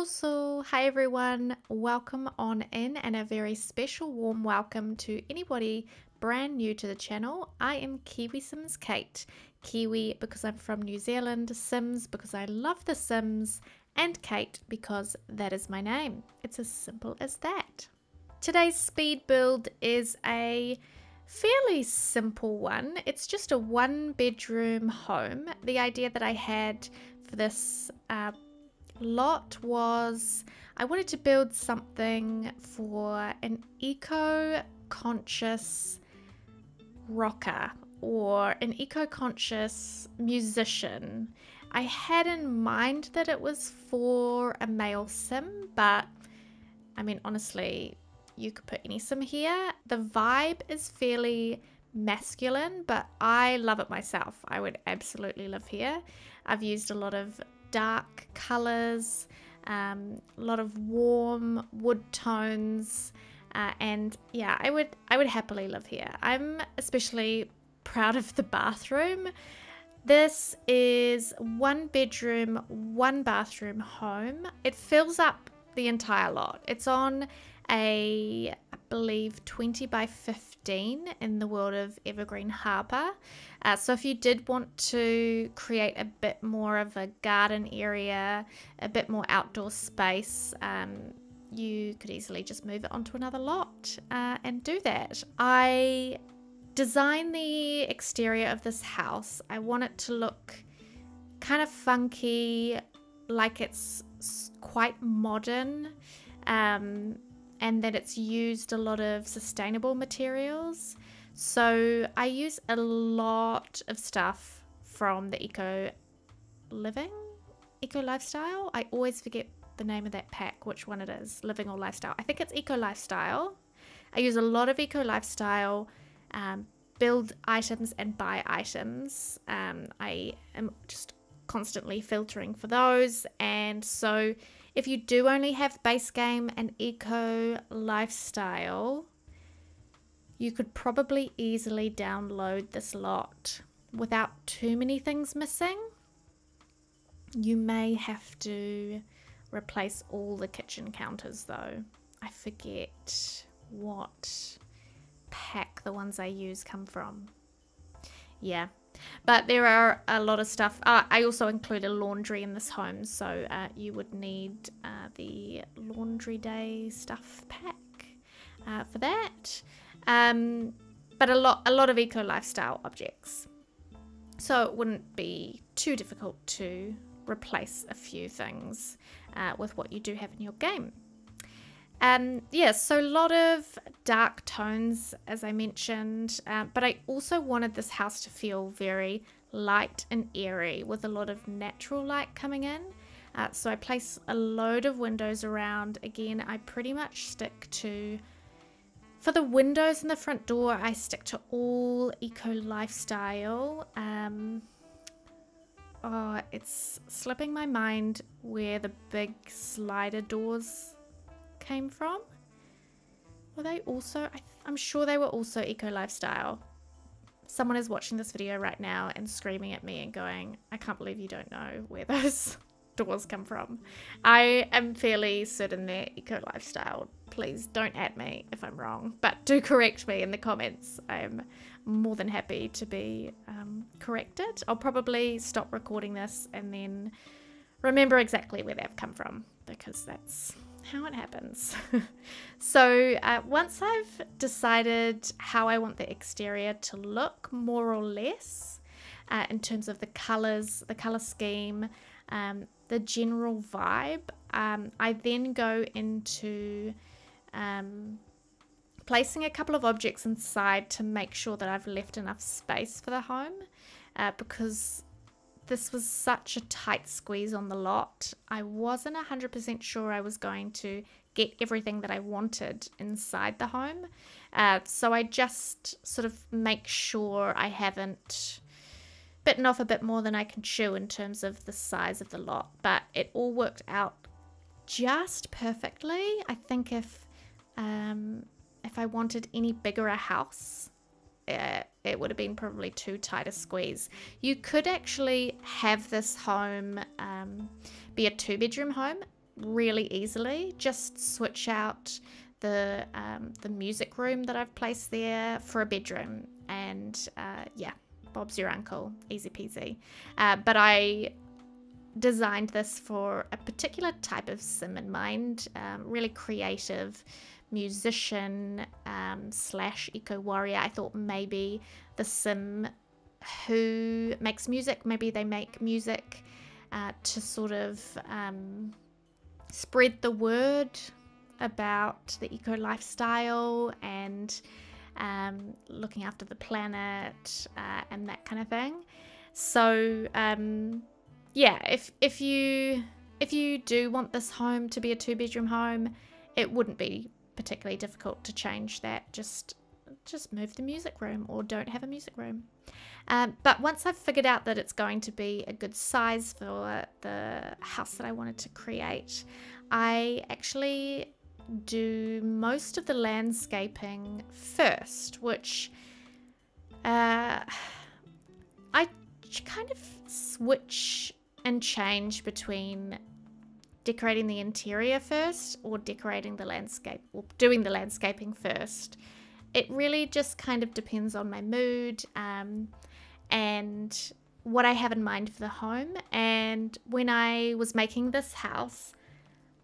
So, hi everyone, welcome on in and a very special warm welcome to anybody brand new to the channel. I am KiwiSimsKate, Kiwi because I'm from New Zealand, Sims because I love the Sims, and Kate because that is my name. It's as simple as that. Today's speed build is a fairly simple one. It's just a one-bedroom home. The idea that I had for this lot was I wanted to build something for an eco-conscious rocker or an eco-conscious musician. I had in mind that it was for a male sim, but I mean, honestly, you could put any sim here. The vibe is fairly masculine, but I love it myself. I would absolutely live here. I've used a lot of dark colors, a lot of warm wood tones, and yeah, I would happily live here. I'm especially proud of the bathroom. This is one bedroom, one bathroom home. It fills up the entire lot. It's on I believe 20 by 15 in the world of Evergreen Harbour. So if you did want to create a bit more of a garden area, a bit more outdoor space, you could easily just move it onto another lot and do that. I designed the exterior of this house. I want it to look kind of funky, like it's quite modern, and that it's used a lot of sustainable materials. So I use a lot of stuff from the eco lifestyle. I always forget the name of that pack, which one it is, living or lifestyle. I think it's eco lifestyle. I use a lot of eco lifestyle, build items and buy items. I am just constantly filtering for those, and so if you do only have base game and eco lifestyle, you could probably easily download this lot without too many things missing. You may have to replace all the kitchen counters though. I forget what pack the ones I use come from. Yeah, but there are a lot of stuff. I also include a laundry in this home, so you would need the laundry day stuff pack for that. But a lot of eco lifestyle objects, so it wouldn't be too difficult to replace a few things with what you do have in your game. Yeah, so a lot of dark tones, as I mentioned, but I also wanted this house to feel very light and airy with a lot of natural light coming in. So I place a load of windows around. Again, I pretty much stick to, for the windows in the front door, I stick to all eco lifestyle. Oh, it's slipping my mind where the big slider doors came from. Were they also, I'm sure they were also eco lifestyle. Someone is watching this video right now and screaming at me and going, I can't believe you don't know where those doors come from. I am fairly certain they're eco lifestyle. Please don't at me if I'm wrong, but do correct me in the comments. I'm more than happy to be corrected. I'll probably stop recording this and then remember exactly where they've come from, because that's how it happens. So once I've decided how I want the exterior to look, more or less, in terms of the colors, the color scheme, the general vibe, I then go into placing a couple of objects inside to make sure that I've left enough space for the home, because this was such a tight squeeze on the lot. I wasn't 100% sure I was going to get everything that I wanted inside the home. So I just sort of make sure I haven't bitten off a bit more than I can chew in terms of the size of the lot. But it all worked out just perfectly. I think if I wanted any bigger a house, it would have been probably too tight a squeeze. You could actually have this home be a 2-bedroom home really easily. Just switch out the music room that I've placed there for a bedroom, and yeah, Bob's your uncle, easy peasy. But I designed this for a particular type of sim in mind, really creative musician slash eco warrior. I thought maybe the sim who makes music, maybe they make music to sort of spread the word about the eco lifestyle and looking after the planet and that kind of thing. So yeah, if you do want this home to be a 2-bedroom home, it wouldn't be particularly difficult to change that. Just move the music room, or don't have a music room. But once I've figured out that it's going to be a good size for the house that I wanted to create, I actually do most of the landscaping first, which I kind of switch and change between decorating the interior first or decorating the landscape, or doing the landscaping first. It really just kind of depends on my mood and what I have in mind for the home. And when I was making this house,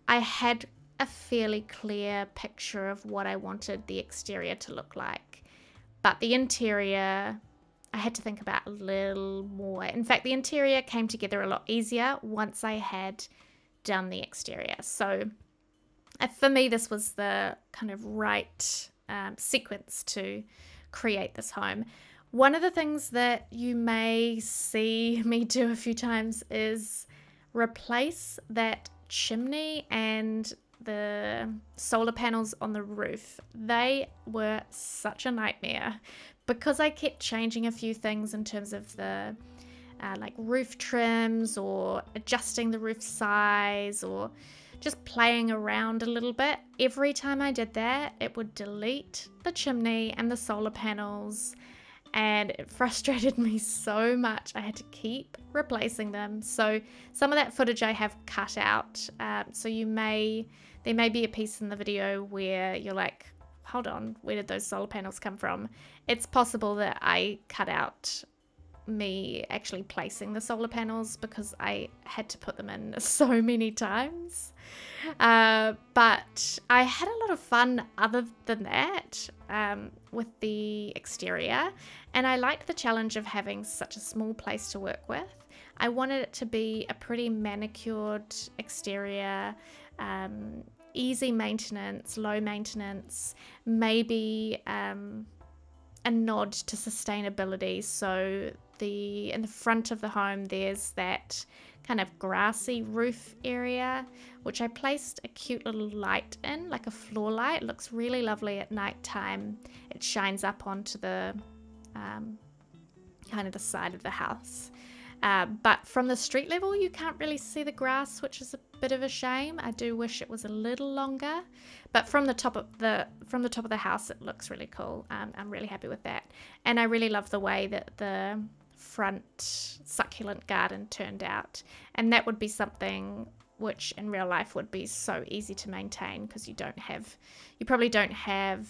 I had a fairly clear picture of what I wanted the exterior to look like. But the interior, I had to think about a little more. In fact, the interior came together a lot easier once I had done the exterior. So for me, this was the kind of right sequence to create this home. One of the things that you may see me do a few times is replace that chimney and the solar panels on the roof. They were such a nightmare because I kept changing a few things in terms of the like roof trims, or adjusting the roof size, or just playing around a little bit. Every time I did that, it would delete the chimney and the solar panels, and it frustrated me so much. I had to keep replacing them. So some of that footage I have cut out. So there may be a piece in the video where you're like, hold on, where did those solar panels come from? It's possible that I cut out me actually placing the solar panels because I had to put them in so many times. But I had a lot of fun other than that with the exterior, and I liked the challenge of having such a small place to work with. I wanted it to be a pretty manicured exterior, easy maintenance, low maintenance, maybe a nod to sustainability. So in the front of the home, there's that kind of grassy roof area, which I placed a cute little light in, like a floor light. It looks really lovely at night time. It shines up onto the kind of the side of the house. But from the street level, you can't really see the grass, which is a bit of a shame. I do wish it was a little longer, but from the top of the house, it looks really cool. I'm really happy with that, and I really love the way that the front succulent garden turned out. And that would be something which in real life would be so easy to maintain, because you probably don't have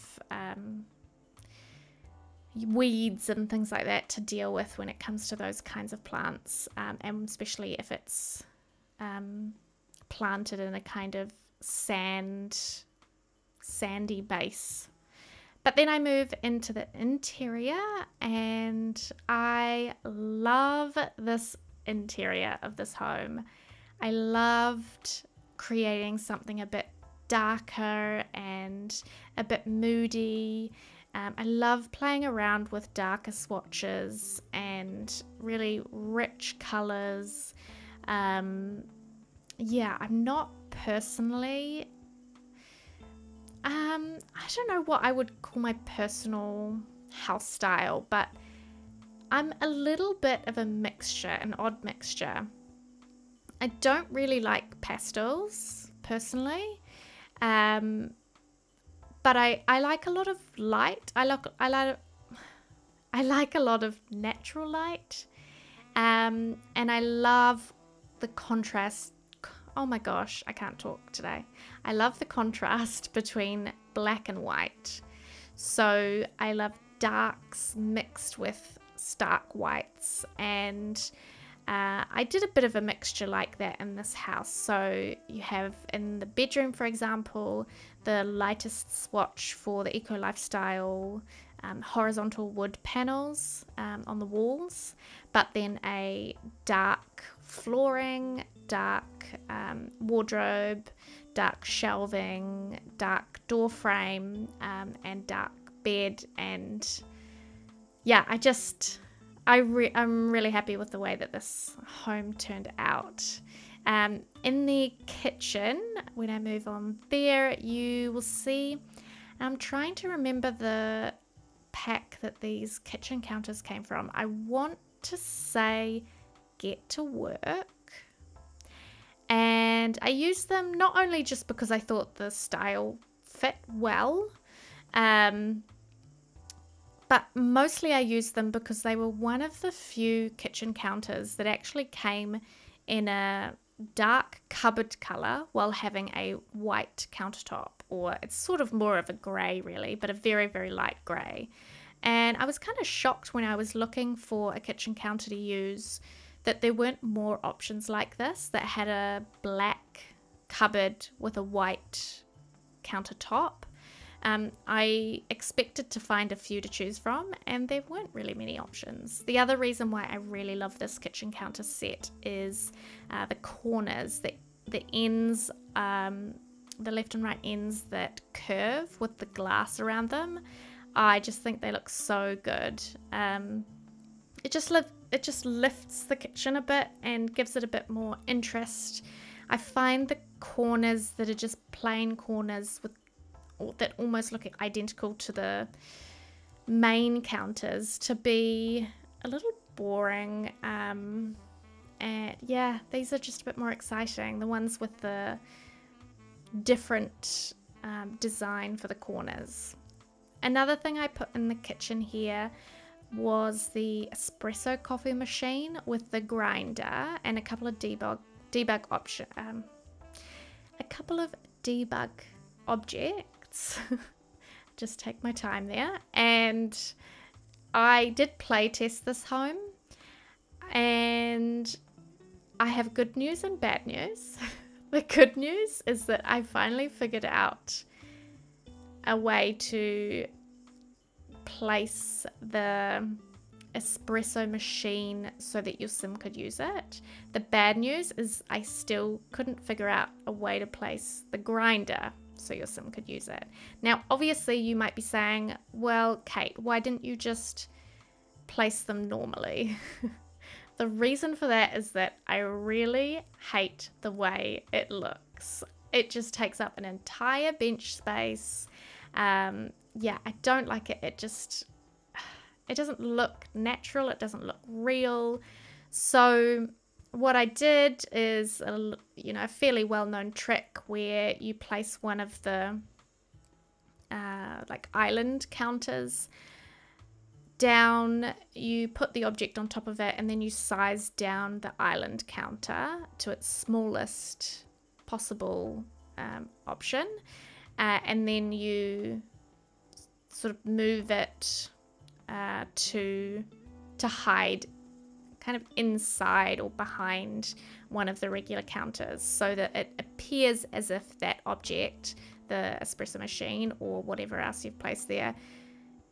weeds and things like that to deal with when it comes to those kinds of plants, and especially if it's planted in a kind of sandy base. But then I move into the interior, and I love this interior of this home. I loved creating something a bit darker and a bit moody. I love playing around with darker swatches and really rich colors. Yeah, I'm not personally, I don't know what I would call my personal house style, but I'm a little bit of a mixture, an odd mixture. I don't really like pastels personally, but I like a lot of light. I like a lot of natural light, and I love the contrast. oh my gosh, I can't talk today. I love the contrast between black and white. So I love darks mixed with stark whites, and I did a bit of a mixture like that in this house. So you have in the bedroom, for example, the lightest swatch for the eco lifestyle horizontal wood panels on the walls, but then a dark flooring, dark wardrobe, dark shelving, dark door frame, and dark bed. And yeah, I'm really happy with the way that this home turned out. In the kitchen, when I move on there, you will see, I'm trying to remember the pack that these kitchen counters came from. I want to say Get to Work. And I used them not only just because I thought the style fit well, but mostly I used them because they were one of the few kitchen counters that actually came in a dark cupboard color while having a white countertop, or it's sort of more of a grey really, but a very, very light grey. And I was kind of shocked when I was looking for a kitchen counter to use that there weren't more options like this that had a black cupboard with a white countertop. I expected to find a few to choose from, and there weren't really many options. The other reason why I really love this kitchen counter set is the corners, the ends, the left and right ends that curve with the glass around them. I just think they look so good. It just lifts the kitchen a bit and gives it a bit more interest. I find the corners that are just plain corners that almost look identical to the main counters to be a little boring. And yeah, these are just a bit more exciting. The ones with the different design for the corners. Another thing I put in the kitchen here was the espresso coffee machine with the grinder and a couple of debug objects. Just take my time there. And I did play test this home, and I have good news and bad news. The good news is that I finally figured out a way to place the espresso machine so that your sim could use it. The bad news is I still couldn't figure out a way to place the grinder so your sim could use it. Now, obviously you might be saying, well, Kate, why didn't you just place them normally? The reason for that is that I really hate the way it looks. It just takes up an entire bench space. Yeah, I don't like it. It doesn't look natural. It doesn't look real. So what I did is a fairly well-known trick where you place one of the like island counters down, you put the object on top of it, and then you size down the island counter to its smallest possible option, and then you sort of move it to hide kind of inside or behind one of the regular counters, so that it appears as if that object, the espresso machine or whatever else you've placed there,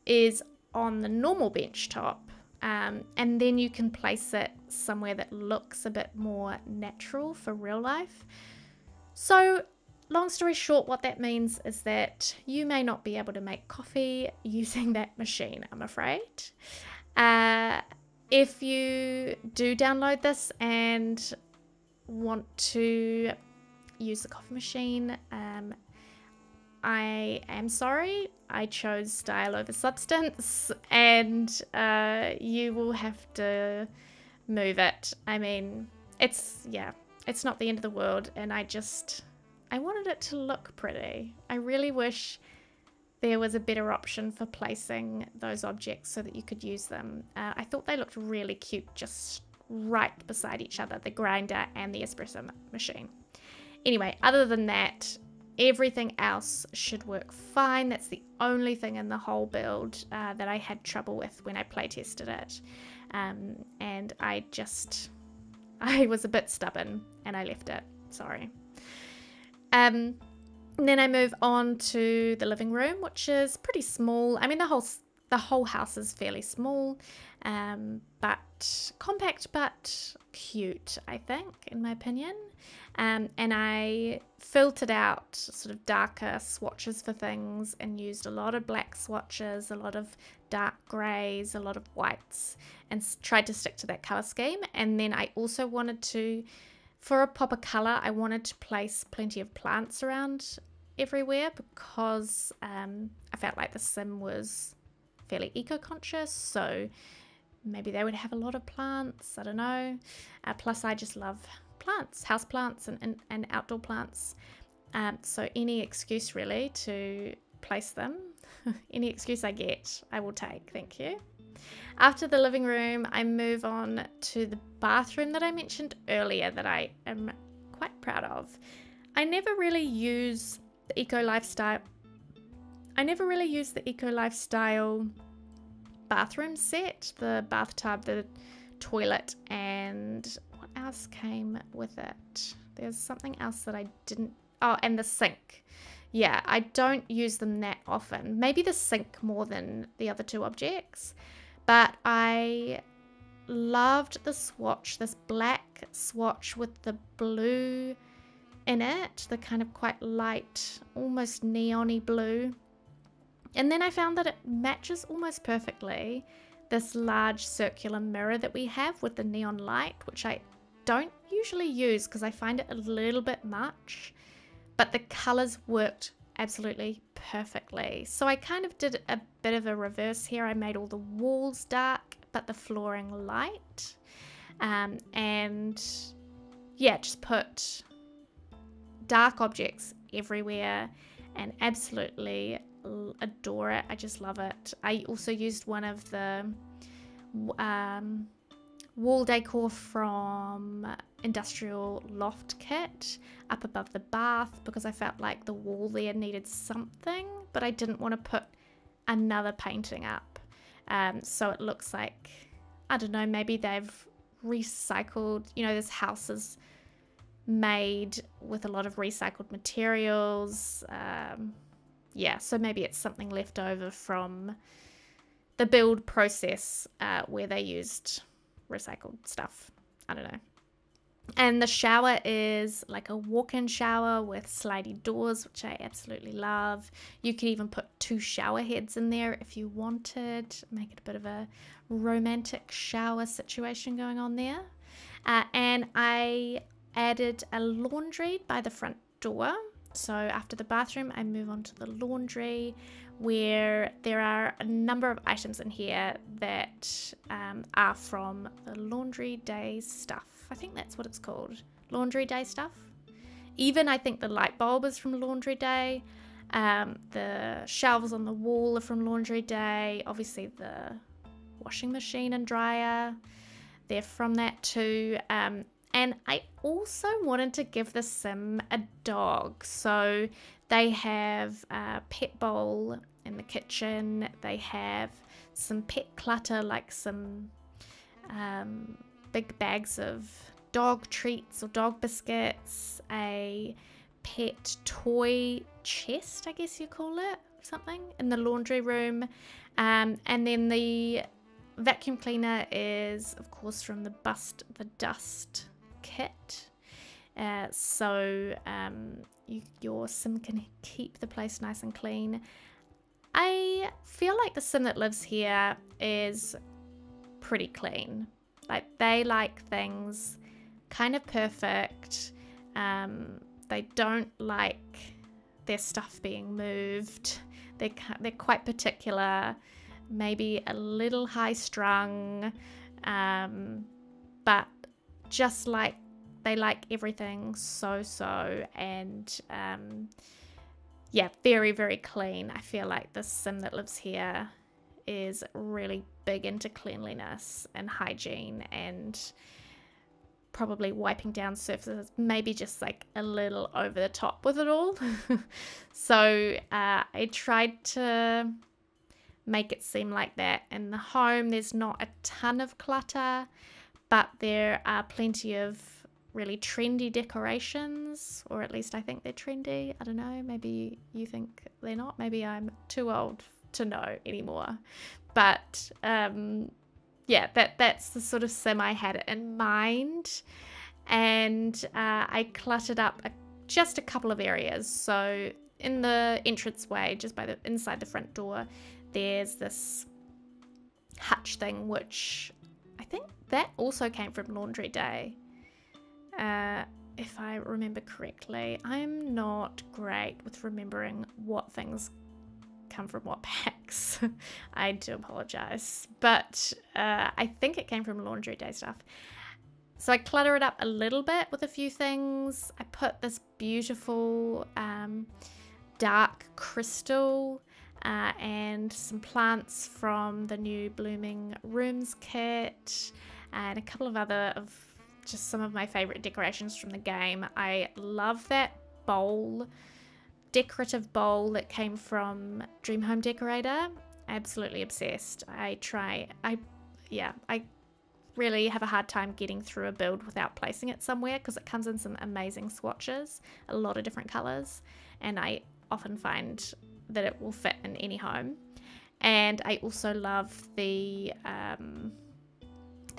is on the normal bench top, and then you can place it somewhere that looks a bit more natural for real life. So long story short, what that means is that you may not be able to make coffee using that machine, I'm afraid. If you do download this and want to use the coffee machine, I am sorry, I chose style over substance, and you will have to move it. I mean, it's not the end of the world, and I wanted it to look pretty. I really wish there was a better option for placing those objects so that you could use them. I thought they looked really cute just right beside each other, the grinder and the espresso machine. Anyway, other than that, everything else should work fine. That's the only thing in the whole build that I had trouble with when I play tested it. And I was a bit stubborn and I left it. Sorry. Then I move on to the living room, which is pretty small. I mean, the whole house is fairly small, but compact, but cute, I think, in my opinion. And I filtered out sort of darker swatches for things and used a lot of black swatches, a lot of dark greys, a lot of whites, and tried to stick to that color scheme. And then I also wanted to, for a pop of color, I wanted to place plenty of plants around everywhere because I felt like the sim was fairly eco-conscious, so maybe they would have a lot of plants. I don't know. Plus I just love plants, house plants and outdoor plants, so any excuse really to place them, any excuse I get, I will take. Thank you. After the living room, I move on to the bathroom that I mentioned earlier that I am quite proud of. I never really use the eco lifestyle bathroom set, the bathtub, the toilet, and what else came with it? There's something else that I didn't, oh, and the sink. Yeah, I don't use them that often. Maybe the sink more than the other two objects, but I loved the swatch, this black swatch with the blue in it, the kind of quite light, almost neon-y blue. And then I found that it matches almost perfectly this large circular mirror that we have with the neon light, which I don't usually use because I find it a little bit much, but the colors worked absolutely perfectly. So I kind of did a bit of a reverse here. I made all the walls dark, but the flooring light. And yeah, just put dark objects everywhere and absolutely adore it. I just love it. I also used one of the wall decor from Industrial Loft Kit up above the bath because I felt like the wall there needed something, but I didn't want to put another painting up. So it looks like, I don't know, maybe they've recycled, you know, this house is made with a lot of recycled materials. Yeah, so maybe it's something left over from the build process where they used recycled stuff. I don't know. And the shower is like a walk-in shower with slidey doors, which I absolutely love. You could even put 2 shower heads in there if you wanted. Make it a bit of a romantic shower situation going on there. And I added a laundry by the front door. So after the bathroom, I move on to the laundry, where there are a number of items in here that are from the laundry day stuff. I think that's what it's called, laundry day stuff. Even I think the light bulb is from laundry day. The shelves on the wall are from laundry day. Obviously the washing machine and dryer, they're from that too. And I also wanted to give the sim a dog. So they have a pet bowl in the kitchen. They have some pet clutter, like some big bags of dog treats or dog biscuits, a pet toy chest, I guess you call it, something, in the laundry room. And then the vacuum cleaner is, of course, from the Dust kit, so your sim can keep the place nice and clean. I feel like the sim that lives here is pretty clean. Like, they like things kind of perfect. They don't like their stuff being moved. They're quite particular, maybe a little high strung, but just like they like everything so, and yeah, very, very clean. I feel like the sim that lives here is really big into cleanliness and hygiene, and probably wiping down surfaces, maybe just like a little over the top with it all. So I tried to make it seem like that. In the home, there's not a ton of clutter, but there are plenty of really trendy decorations, or at least I think they're trendy. I don't know, maybe you think they're not. Maybe I'm too old to know anymore. But yeah, that's the sort of sim I had in mind. And I cluttered up just a couple of areas. So in the entranceway, just by the inside the front door, there's this hutch thing, which I think that also came from Laundry Day. If I remember correctly. I'm not great with remembering what things come from what packs. I do apologize. But I think it came from Laundry Day stuff. So I clutter it up a little bit with a few things. I put this beautiful dark crystal and some plants from the new Blooming Rooms kit, and a couple of other of just some of my favorite decorations from the game. I love that bowl, decorative bowl that came from Dream Home Decorator. Absolutely obsessed. I really have a hard time getting through a build without placing it somewhere, because it comes in some amazing swatches, a lot of different colors, and I often find that it will fit in any home. And I also love the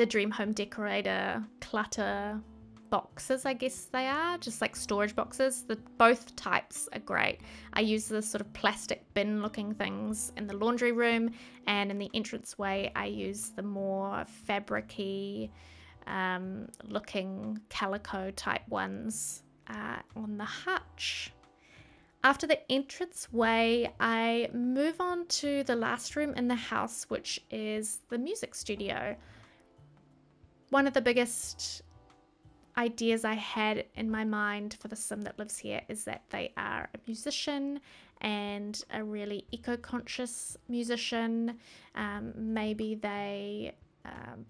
Dream Home Decorator clutter boxes, I guess they are, just like storage boxes. Both types are great. I use the sort of plastic bin looking things in the laundry room, and in the entranceway I use the more fabric-y looking calico type ones on the hutch. After the entranceway, I move on to the last room in the house, which is the music studio. One of the biggest ideas I had in my mind for the sim that lives here is that they are a musician, and a really eco-conscious musician. Maybe they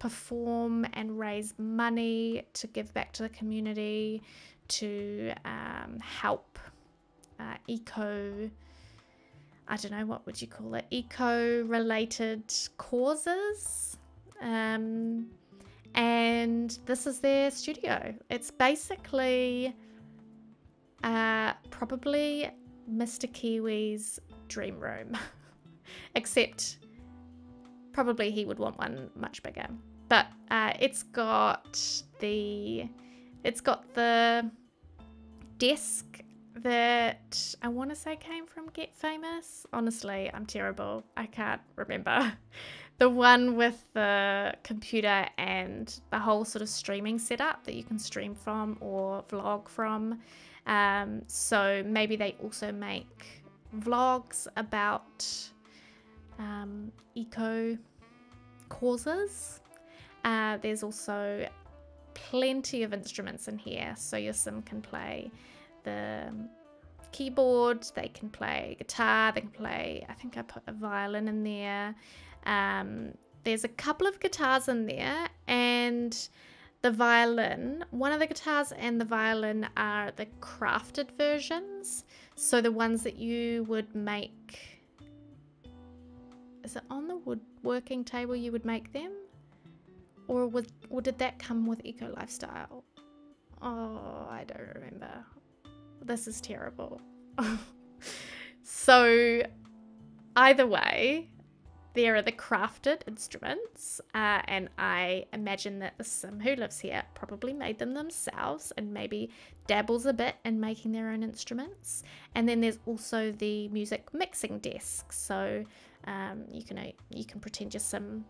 perform and raise money to give back to the community, to help I don't know, what would you call it, eco-related causes. And this is their studio. It's basically probably Mr. Kiwi's dream room, except probably he would want one much bigger. But it's got the desk that I want to say came from Get Famous. Honestly, I'm terrible. I can't remember. The one with the computer and the whole sort of streaming setup that you can stream from or vlog from. So maybe they also make vlogs about eco causes. There's also plenty of instruments in here, so your sim can play the keyboard, they can play guitar, they can play, I think I put a violin in there. There's a couple of guitars in there, and the violin, one of the guitars and the violin are the crafted versions, so the ones that you would make, is it on the woodworking table you would make them, or did that come with Eco Lifestyle? Oh, I don't remember. This is terrible. So either way, there are the crafted instruments, and I imagine that the sim who lives here probably made them themselves and maybe dabbles a bit in making their own instruments. And then there's also the music mixing desk, so you can pretend your sim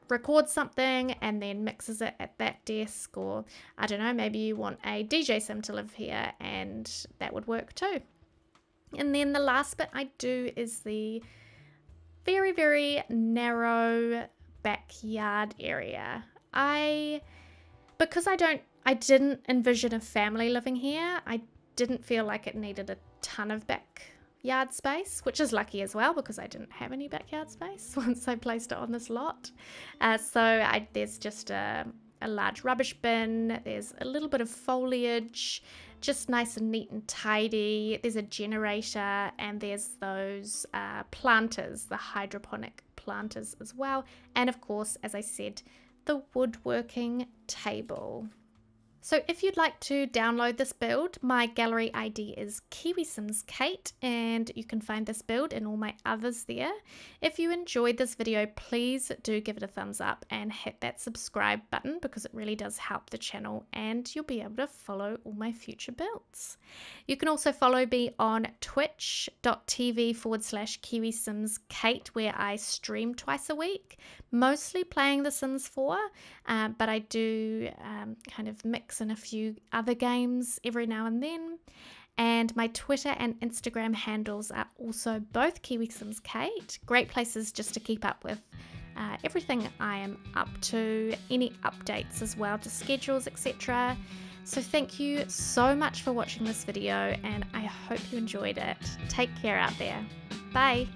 records something and then mixes it at that desk, or I don't know, maybe you want a DJ sim to live here and that would work too. And then the last bit I do is the very, very narrow backyard area. Because I didn't envision a family living here, I didn't feel like it needed a ton of backyard space, which is lucky as well, because I didn't have any backyard space once I placed it on this lot. So there's just a a large rubbish bin. There's a little bit of foliage, just nice and neat and tidy. There's a generator, and there's those planters, the hydroponic planters as well. And of course, as I said, the woodworking table. So if you'd like to download this build, my gallery ID is KiwiSimsKate, and you can find this build and all my others there. If you enjoyed this video, please do give it a thumbs up and hit that subscribe button, because it really does help the channel, and you'll be able to follow all my future builds. You can also follow me on twitch.tv/KiwiSimsKate, where I stream twice a week, mostly playing The Sims 4, but I do kind of mix in a few other games every now and then. And my Twitter and Instagram handles are also both KiwiSimsKate. Great places just to keep up with everything I am up to, any updates as well to schedules, etc. So thank you so much for watching this video, and I hope you enjoyed it. Take care out there. Bye.